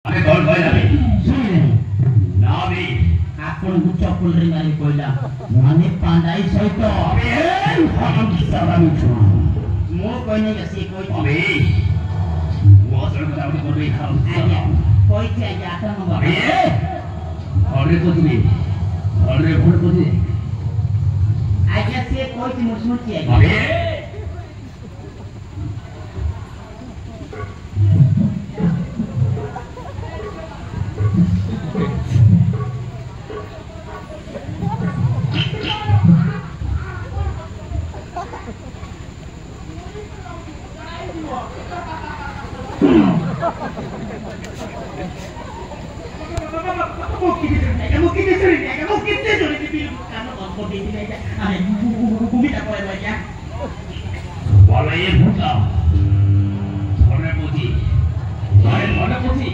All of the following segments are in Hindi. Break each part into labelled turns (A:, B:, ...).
A: अबे कौन कहला बे
B: सुनिले
A: ना बे
B: आपन चप्पल रे मारी कहला माने पांडाई सहित
A: अबे हम सारा मिठो
B: मो कहने के से कोई
A: अबे वो सर को दावत कर रही हम
B: आज्ञा कोई थे जाता न
A: अबे अरे को तुम्हें अरे भोर को दे
B: आज्ञा से कोई थी मुसमुची है
A: अबे Walaya buta, warna putih, warna putih.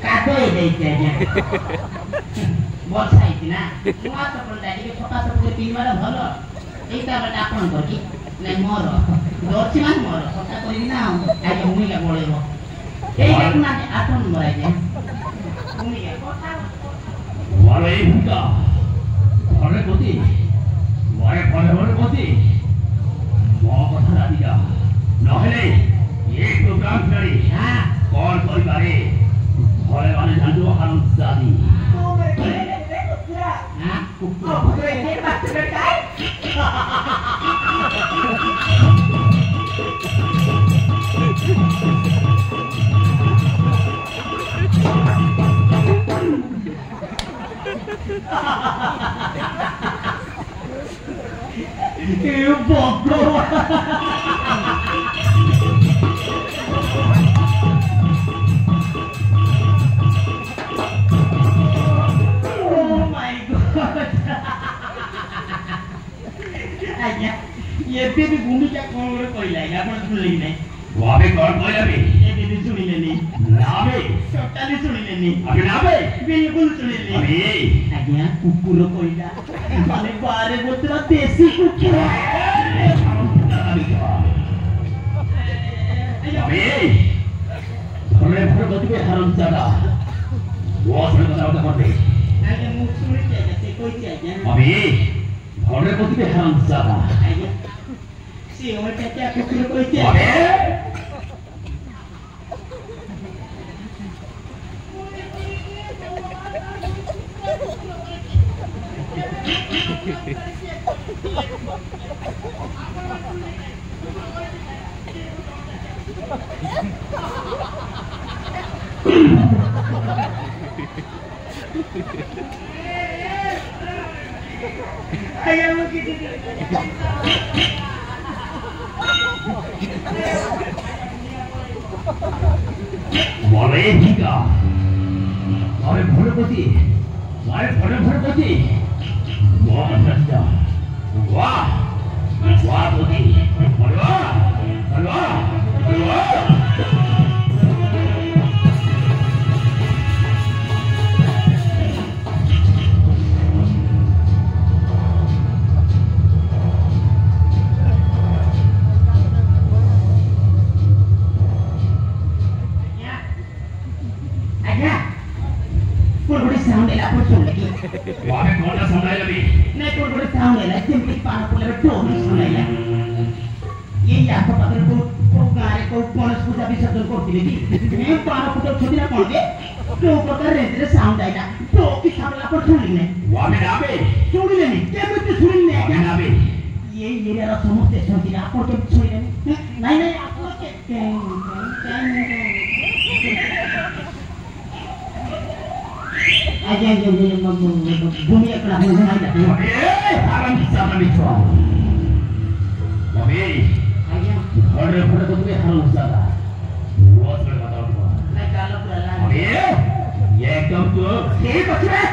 B: Kado ini aja. Bos itu na, semua seperti ini छोटा seperti ini mana bhalo. Ini tak ada apa pergi, naik moro. Dorsi mana moro, छोटा तो ini ना, aja umi का boleh lo. Ini kan nanti aton mereka. Umi ya.
A: Walaya buta, warna putih. वारे पढ़ने कोती बहुत अच्छा दिया नहले ये प्रोग्राम करी
B: हाँ
A: कौन कोई बारे होले वाले जानतो हम जादी
B: हाँ कुकुर ये बात करता है Eu bobo. Oh my god. आज्ञा ये बेबी भूमि क्या कौन और कोई लाएगा अपन सुन लेंगे
A: वहाँ पे कौन कोई अभी
B: ये बेबी सुनी लेनी
A: ना बे
B: टोटली सुनी लेनी
A: अभी ना बे
B: बिल्कुल सुनी लेनी
A: अभी
B: आज्ञा कुकुर कोई ला माने बारे बोतला देसी कुकुर
A: अभी थोड़े भर गति पे हरम ज़्यादा वो थोड़े बताओ तो कर दे
B: आज्ञा मुख सुनी चाहिए से कोई चाहिए
A: अभी थोड़े गति पे हरम ज़्यादा
B: आज्ञा सी और क्या कुकुर कोई चाहिए
A: वाले भीगा वाले भोले कोती वाले भोले भोले कोती वाह अच्छा वाह वाह कोती वाह वाह वाह
B: sound la por sulle
A: वाहे कौन सा सुनाई लगी
B: नहीं कोई sound la सिंपली पाना पुले में टोन सुनाई ला ये या तो पकड़ को गारे को कोनस पूजा भी शब्द करती थी मैं पाना पुले छोटी ना कौन दे तो पकड़ रहे थे sound आएगा तो की सामने पर सुनी ने
A: वाहे ना बे
B: सुनी ने क्या कुछ सुनी ने
A: वाहे ना बे
B: ये वाला समझते छोटी ना पर तो सुनी ने नहीं नहीं आपको के aja bumi akan aku mengajar.
A: Haram sama bicara. Mami,
B: aja.
A: Hari hari tu tu haram sama. Buat mereka tahu.
B: Naik kalau berlalu.
A: Mami, ye kamu tu.
B: Hei bocah.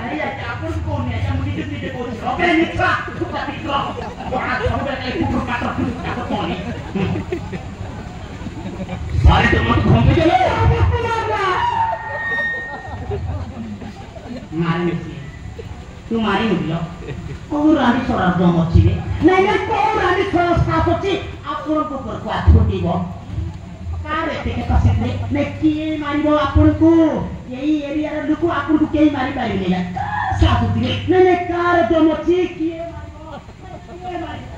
A: Hari
B: ya campur kau ni aja mungkin tu tidak kau. Oke ni tak. Tapi kau. Orang kamu dah kayak kukur kata kata kau ni.
A: Hari tu mau kau berjalan.
B: मारी तू मारी मुझे और रानी सोरा दम अच्छी है नहीं नहीं को रानी सोरा साफ अच्छी आप ଆପଣଙ୍କ ଉପରକୁ ହାତ ଉଠେଇବ କାରେ ଟିକେ କସିଲେ ନେ କିଏ ମାରିବ ଆପଣଙ୍କୁ ଏଇ ଏରିଆର ଲୋକ ଆପଣଙ୍କୁ କେହି ମାରି ପାରିବେନି ସାଥୁ ଟିକେ ନେ କାର ଜମଛି କିଏ ମାରିବ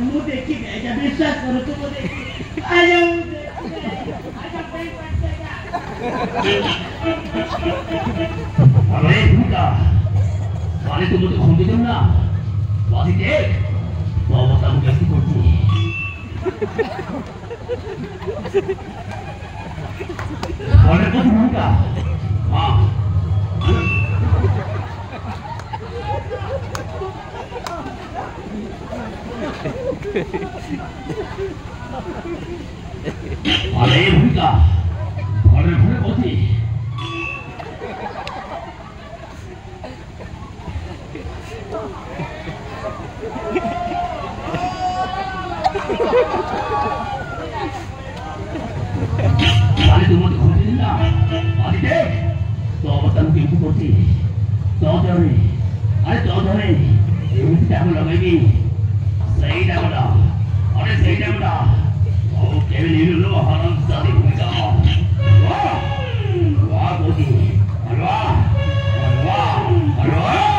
B: ମୁଁ ଦେଖିବି ଏଇଟା ବିଶ୍ୱାସ କରୁଛୁ ମୁଁ ଦେଖିବି
A: अरे भूता साले तुम मुझे खून दे ना वादी देख वो बता मुझे कैसी करती है अरे कुछ भूता हाँ अरे भूता अरे भूत होती साले तुम मुझे खून दे ना वादी देख तो बता मुझे कैसी करती तो धरे अरे तो धरे ये टाइम लगाएगी सही टाइम लगा अरे सही टाइम लगा ओ केवल ये लो हराम सादी भूता वाह वाह बोली वाह वाह वाह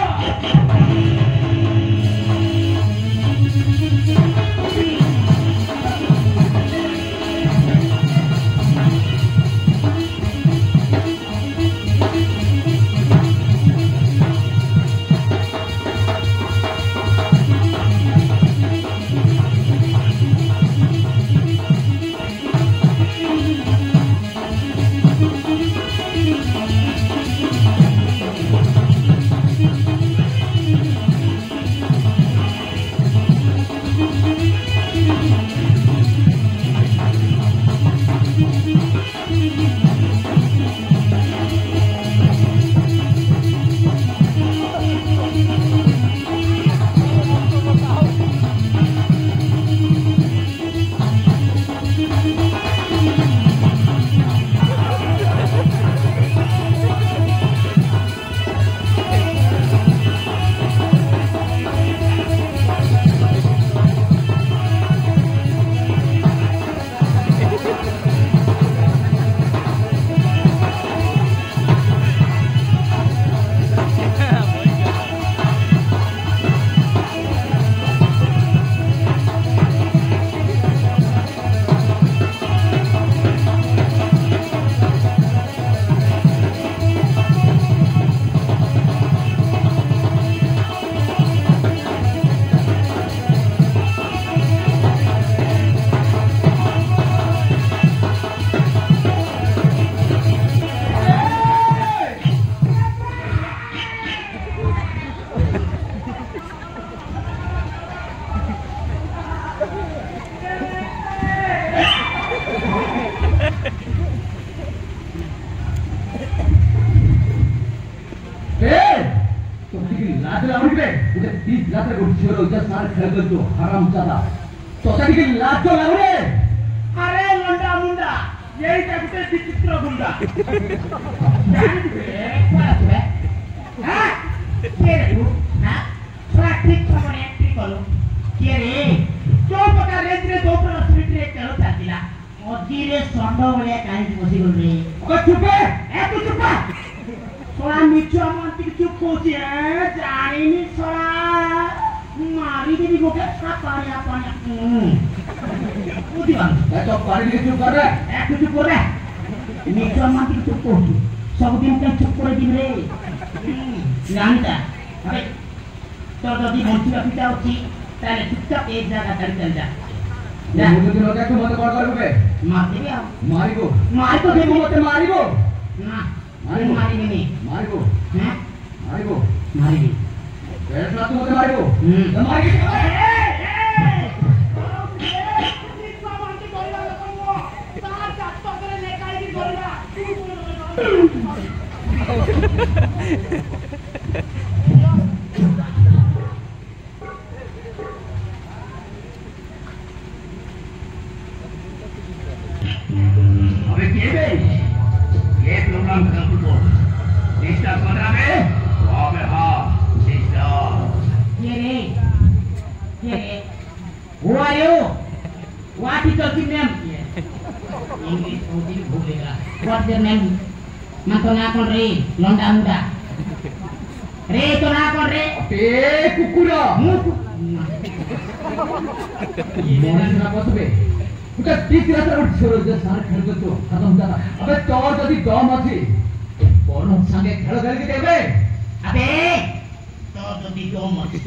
B: अरे लंडा मुंडा यही कहते विचित्र गुंडा ठीक समय एक्टिंग करो किए रे जो प्रकार रेंज रे दो प्रकार स्पीड रे चलो चाहतिला मजीरे संड भलिया काहे बसी गल रे ओ चुप ए तू चुप सोला मिचो मंती चुप कोची ए जानिनी सोला मारी देवी गोके का पानी पानी बुद्धिमान ए तो पानी के चुप कर रे ए तू चुप कर रे मिचो मंती चुप कोची सब दिन के चुप करे दिबे रे जानता अरे तो जदि बंचिबा पिता अछि ताले चुपचाप एक जगह चल चल जा
C: मुझे दिन होगा तू मत कॉल कर बे
B: मार देबे
C: मारिबो
B: मार तो देबो
C: मत मारिबो
B: ना मारी नहीं
C: मारिबो
B: हैं
C: मारिबो
B: मारी
C: ऐसा तू मत मारिबो तो मार के
A: अबे के ये प्रोग्राम खत्म कर दो डिस्टर्ब कर रहा है अबे हाँ डिस्टर्ब
B: ये रे who are you what is your name English बोलती भूलेगा what is your name मैं तो ना कौन रे लंडा मुंडा रे तो ना कौन रे
C: ए कुकुरा मोहन ना बसबे उनका ठीक रास्ता उठ छोड़ दे सारे खेल को तो खत्म जाना अबे तोर जदी दम अछि कोन संगे खेल खेल के देबे
B: अबे तो जदी दम अछि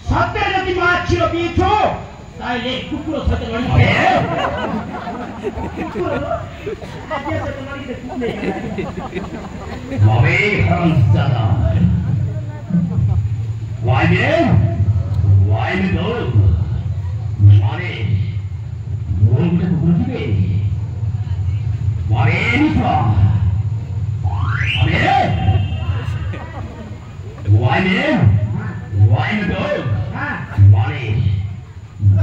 B: सत्य जदी माछ छिरो पीछो ताइले कुकुरो सते लड़ी कुकुरो आजे से लड़ी दे कुकुरे
A: मवे हरामजादा Why me go? Mare, वो मुझे कुकुर की गई। मारे नहीं था। अबे, why me go? मारे,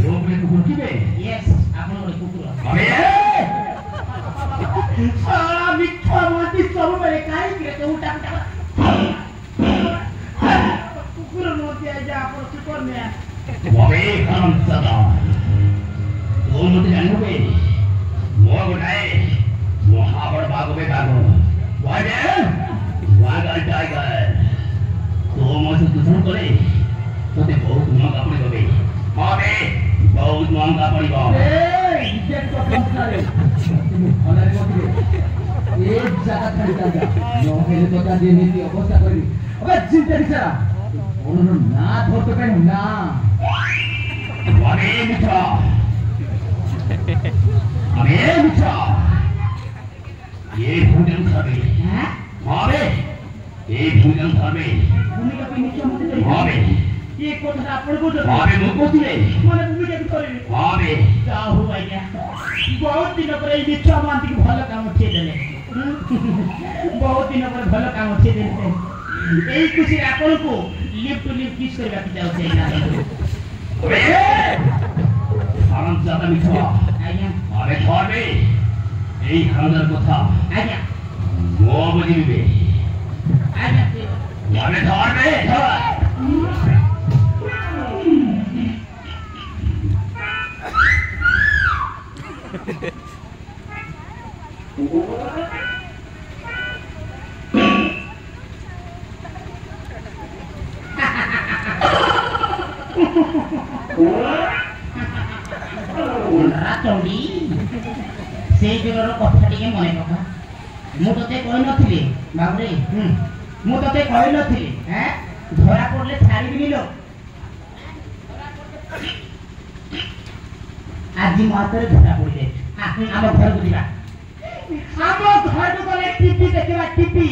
A: वो मुझे कुकुर की गई।
B: Yes, आप लोग कुकुर।
A: अबे,
B: साला मिठा माटी सब मेरे काहे के तो उठा कुकुर मोती आजा आप सुपर में
A: मवे हरामजादा तो मुझे जानोगे वो गुटाए वो हावड़ भागोगे वागर टाइगर तो मुझे दुश्मन करे तो ते बहुत महंगा पड़ेगा मवे बहुत महंगा पड़ेगा
C: इज्जत को समझना रे हमारे को एक जगह खरीदा जा नो हेले तो का देने की अवस्था करी अबे चिंता दिसा उन्होंने ना धोते पे ना
A: अबे मिठा ये भोजन खावे
B: हैं
A: अबे ये भोजन खावे
B: भूमि का कोई नीचे मत
A: अबे
B: ये कोठा आपण को जो
A: अबे मुको दिले
B: माने भूमि के करे
A: अबे
B: क्या हुआ क्या बहुत दिन पर ये मिठा मानती के भलो काम छे देले बहुत दिन पर भलो काम छे देले এই খুশি আপন কো লিপ টু লিপ কিস করবা কি যাও সেই না
A: अबे हरामजादा मिठा
B: আইয়া
A: अबे ধরবে এই হারামজাদার কথা
B: আইয়া
A: ও বুঝিবে
B: আইয়া
A: अबे ধরবে
B: রাতড়ি সেই জনের কথা টিকে মনে পকা মু তোতে কই নথিলি বাবুরে মু তোতে কই নথিলি হ্যাঁ ধরা পড়লে ছাড়িবিনি লোক আজি মাতরে ধরা পড়িলে ଆମ ଘରକୁ ଯିବା ଆମ ଘରକୁ ଗଲେ ଟିଭି ଦେଖିବା ଟିଭି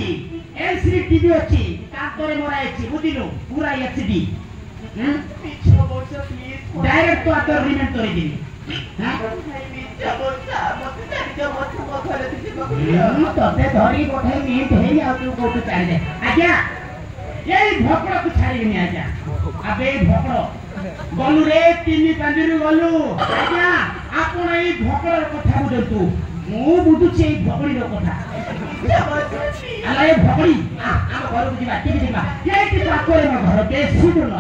B: ଏଲସିଡି ଟିଭି ଅଛି କାନ୍ଥରେ ମରା ହେଇଛି ବୁଝିଲୁ ପୁରା ଏଚଡି डायरेक्ट तो आकर रिमेंट तो रहेगी तते धरी पठाई मिट हे आ तू को तो चाहि दे आज्ञा एई भकड़ को छाड़ी नहीं आज्ञा अबे भकड़ गलु रे तीनी पंजरी गलु आज्ञा आपण एई भकड़ कथा बुझतु मु बुझुछि एई भकड़ी रो कथा आला ए भकड़ी आ घर को जीवा टीवी देखबा एई पाखरे म घर बेसी दूर न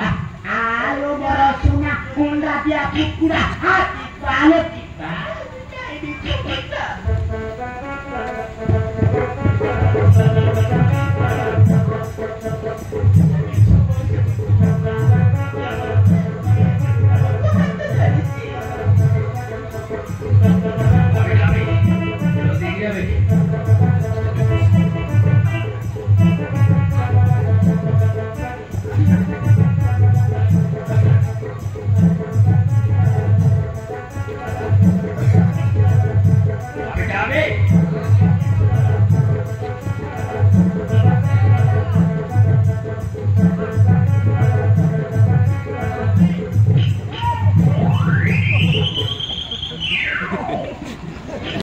B: आलो बड़ सुना कुंडा दिया कुकुड़ा हाथी पाले की